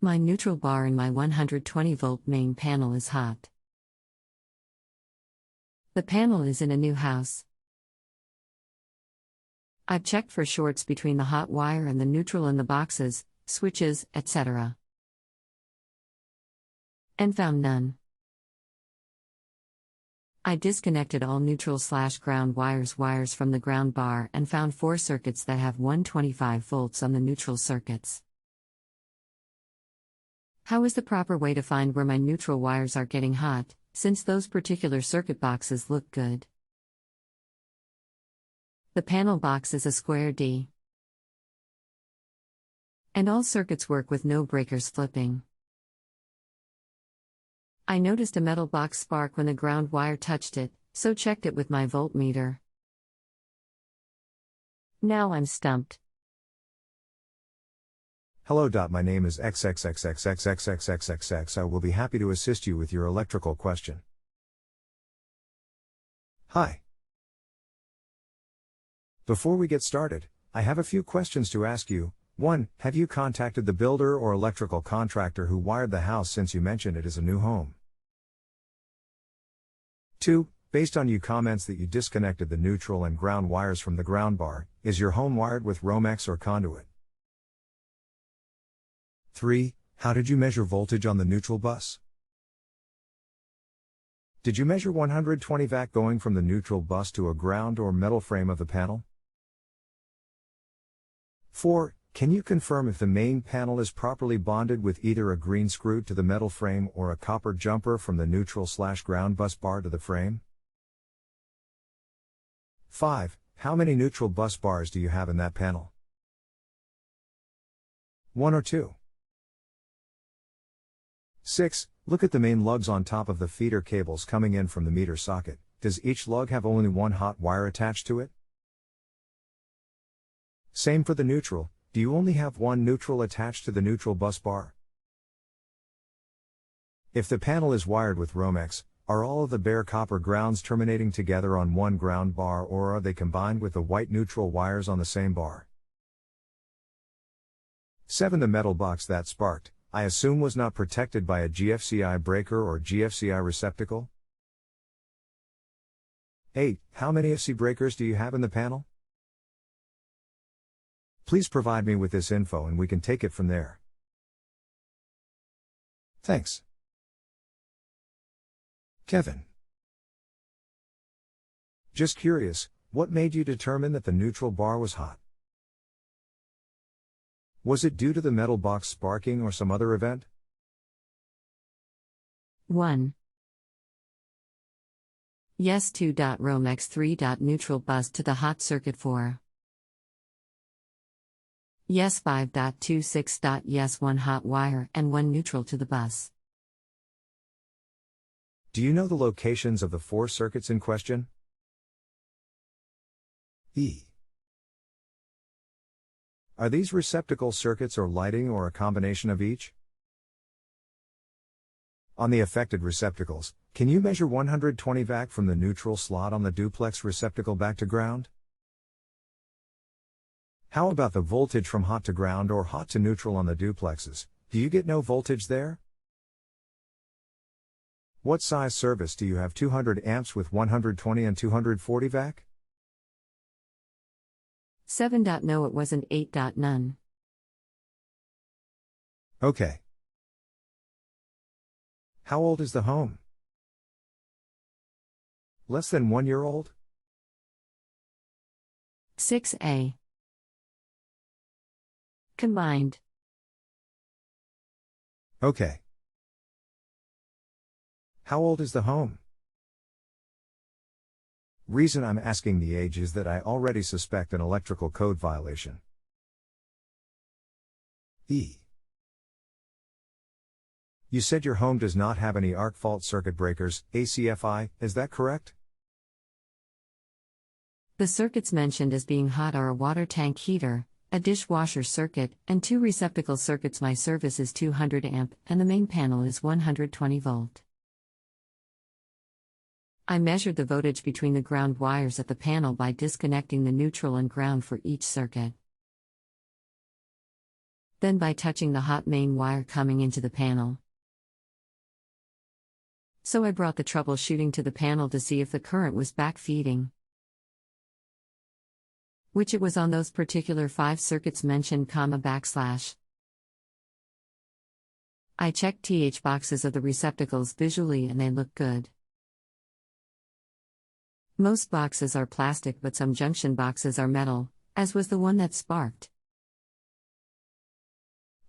My neutral bar in my 120-volt main panel is hot. The panel is in a new house. I've checked for shorts between the hot wire and the neutral in the boxes, switches, etc. and found none. I disconnected all neutral/ground wires from the ground bar and found 4 circuits that have 125 volts on the neutral circuits. How is the proper way to find where my neutral wires are getting hot, since those particular circuit boxes look good? The panel box is a square D. And all circuits work with no breakers flipping. I noticed a metal box spark when the ground wire touched it, so checked it with my voltmeter. Now I'm stumped. Hello. My name is XXXXXXXXXX. I will be happy to assist you with your electrical question. Hi. Before we get started, I have a few questions to ask you. 1. Have you contacted the builder or electrical contractor who wired the house since you mentioned it is a new home? 2. Based on your comments that you disconnected the neutral and ground wires from the ground bar, is your home wired with Romex or conduit? 3. How did you measure voltage on the neutral bus? Did you measure 120 vac going from the neutral bus to a ground or metal frame of the panel? 4. Can you confirm if the main panel is properly bonded with either a green screw to the metal frame or a copper jumper from the neutral/ground bus bar to the frame? 5. How many neutral bus bars do you have in that panel? 1 or 2? 6. Look at the main lugs on top of the feeder cables coming in from the meter socket. Does each lug have only one hot wire attached to it? Same for the neutral. Do you only have one neutral attached to the neutral bus bar? If the panel is wired with Romex, are all of the bare copper grounds terminating together on one ground bar, or are they combined with the white neutral wires on the same bar? 7. The metal box that sparked, I assume, was not protected by a GFCI breaker or GFCI receptacle? 8. How many FC breakers do you have in the panel? Please provide me with this info and we can take it from there. Thanks. Kevin. Just curious, what made you determine that the neutral bar was hot? Was it due to the metal box sparking or some other event? 1. Yes. 2. Romex. 3. Neutral bus to the hot circuit 4. Yes. 5. 2. 6. Yes. 1 hot wire and 1 neutral to the bus. Do you know the locations of the 4 circuits in question? E. Are these receptacle circuits or lighting or a combination of each? On the affected receptacles, can you measure 120 vac from the neutral slot on the duplex receptacle back to ground? How about the voltage from hot to ground or hot to neutral on the duplexes? Do you get no voltage there? What size service do you have? 200 amps with 120 and 240 vac? 7. No, it wasn't. 8. None. Okay. How old is the home? Less than 1 year old? 6A. Combined. Okay. How old is the home? Reason I'm asking the age is that I already suspect an electrical code violation. E. You said your home does not have any arc fault circuit breakers, ACFI, is that correct? The circuits mentioned as being hot are a water tank heater, a dishwasher circuit, and 2 receptacle circuits. My service is 200 amp, and the main panel is 120 volt. I measured the voltage between the ground wires at the panel by disconnecting the neutral and ground for each circuit. then by touching the hot main wire coming into the panel. So I brought the troubleshooting to the panel to see if the current was backfeeding, which it was on those particular 5 circuits mentioned, /. I checked TH boxes of the receptacles visually and they look good. Most boxes are plastic, but some junction boxes are metal, as was the one that sparked.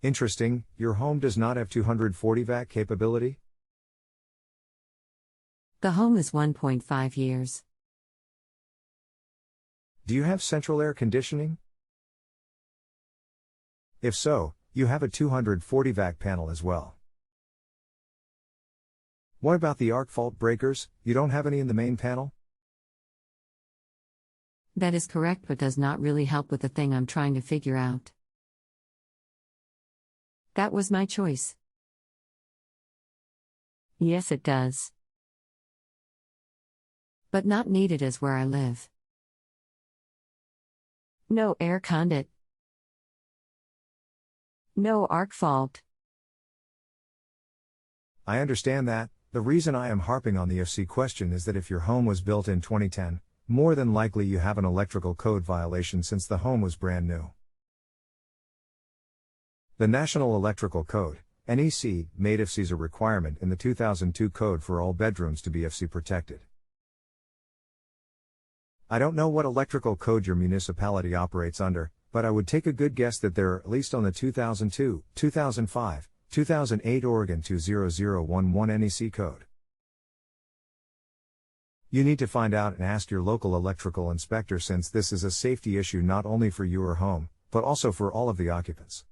Interesting, your home does not have 240 watt capability? The home is 1.5 years. Do you have central air conditioning? If so, you have a 240 watt panel as well. What about the arc fault breakers? You don't have any in the main panel? That is correct, but does not really help with the thing I'm trying to figure out. That was my choice. Yes, it does. But not needed as where I live. No air condit. No arc fault. I understand that. The reason I am harping on the FC question is that if your home was built in 2010, more than likely you have an electrical code violation since the home was brand new. The National Electrical Code, NEC, made FCs a requirement in the 2002 code for all bedrooms to be FC protected. I don't know what electrical code your municipality operates under, but I would take a good guess that they're at least on the 2002, 2005, 2008 Oregon 20011 NEC code. You need to find out and ask your local electrical inspector, since this is a safety issue not only for your home, but also for all of the occupants.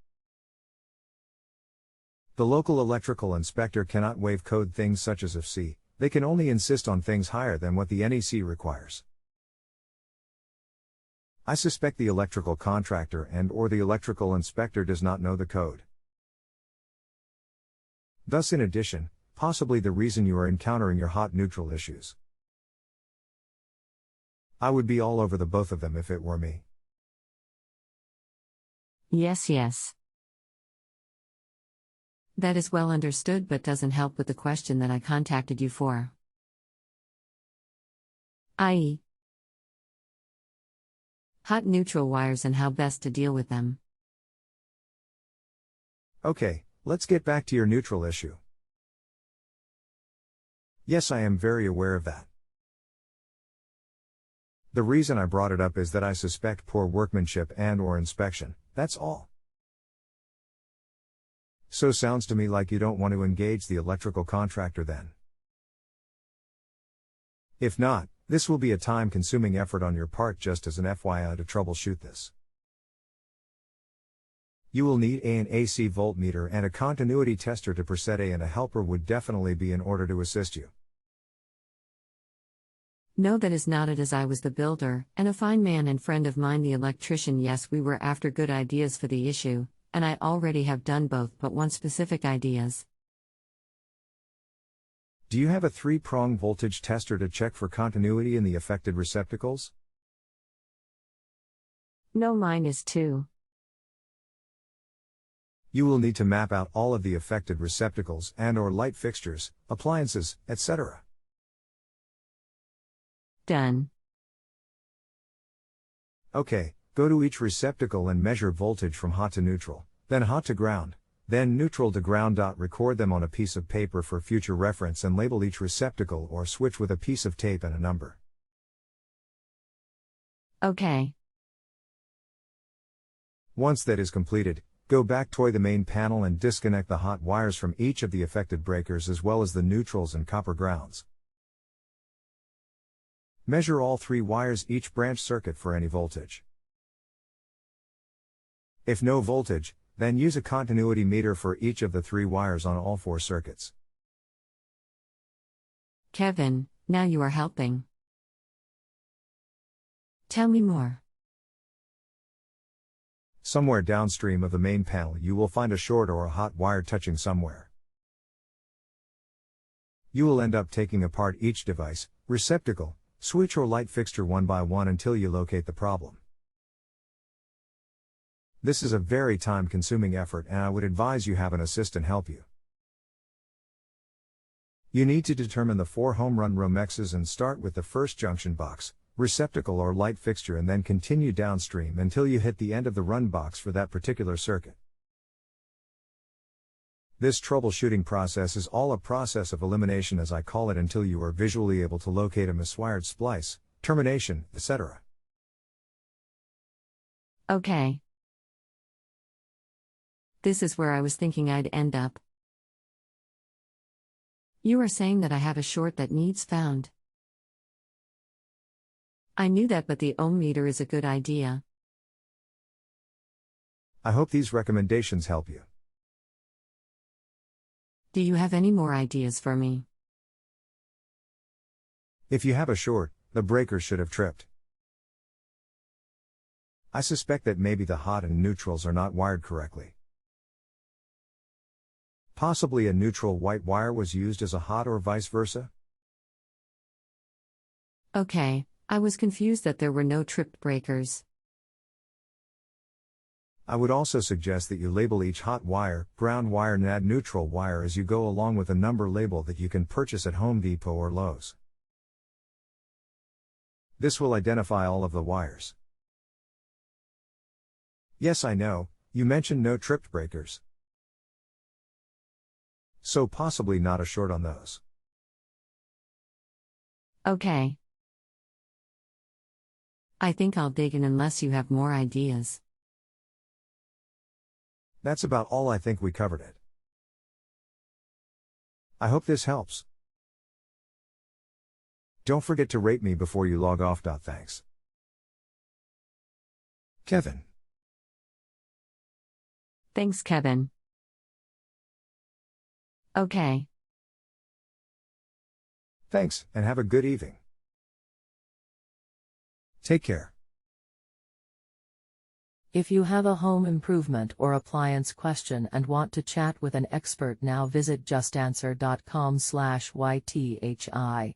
The local electrical inspector cannot waive code things such as FC, they can only insist on things higher than what the NEC requires. I suspect the electrical contractor and/or the electrical inspector does not know the code. Thus, in addition, possibly the reason you are encountering your hot neutral issues. I would be all over the both of them if it were me. Yes. That is well understood, but doesn't help with the question that I contacted you for. i.e., hot neutral wires and how best to deal with them. Okay, let's get back to your neutral issue. Yes, I am very aware of that. The reason I brought it up is that I suspect poor workmanship and/or inspection, that's all. So sounds to me like you don't want to engage the electrical contractor then. If not, this will be a time-consuming effort on your part, just as an FYI to troubleshoot this. You will need an AC voltmeter and a continuity tester to preset A, and a helper would definitely be in order to assist you. No, that is not it, as I was the builder, and a fine man and friend of mine the electrician. Yes, we were after good ideas for the issue, and I already have done both but one specific ideas. Do you have a 3-prong voltage tester to check for continuity in the affected receptacles? No, mine is 2. You will need to map out all of the affected receptacles and/or light fixtures, appliances, etc. Done. Okay, go to each receptacle and measure voltage from hot to neutral, then hot to ground, then neutral to ground. Record them on a piece of paper for future reference and label each receptacle or switch with a piece of tape and a number. Okay. Once that is completed, go back to the main panel and disconnect the hot wires from each of the affected breakers as well as the neutrals and copper grounds. Measure all 3 wires each branch circuit for any voltage. If no voltage, then use a continuity meter for each of the 3 wires on all 4 circuits. Kevin, now you are helping. Tell me more. Somewhere downstream of the main panel you will find a short or a hot wire touching somewhere. You will end up taking apart each device, receptacle, switch or light fixture one by one until you locate the problem. This is a very time-consuming effort, and I would advise you have an assistant help you. You need to determine the 4 home run Romexes and start with the first junction box, receptacle or light fixture, and then continue downstream until you hit the end of the run box for that particular circuit. This troubleshooting process is all a process of elimination, as I call it, until you are visually able to locate a miswired splice, termination, etc. Okay. This is where I was thinking I'd end up. You are saying that I have a short that needs found. I knew that, but the ohm meter is a good idea. I hope these recommendations help you. Do you have any more ideas for me? If you have a short, the breakers should have tripped. I suspect that maybe the hot and neutrals are not wired correctly. Possibly a neutral white wire was used as a hot or vice versa? Okay, I was confused that there were no tripped breakers. I would also suggest that you label each hot wire, ground wire and add neutral wire as you go along with a number label that you can purchase at Home Depot or Lowe's. This will identify all of the wires. Yes, I know, you mentioned no tripped breakers. So possibly not a short on those. Okay. I think I'll dig in unless you have more ideas. That's about all. I think we covered it. I hope this helps. Don't forget to rate me before you log off. Thanks. Kevin. Thanks, Kevin. Okay. Thanks, and have a good evening. Take care. If you have a home improvement or appliance question and want to chat with an expert now, visit justanswer.com/ythi.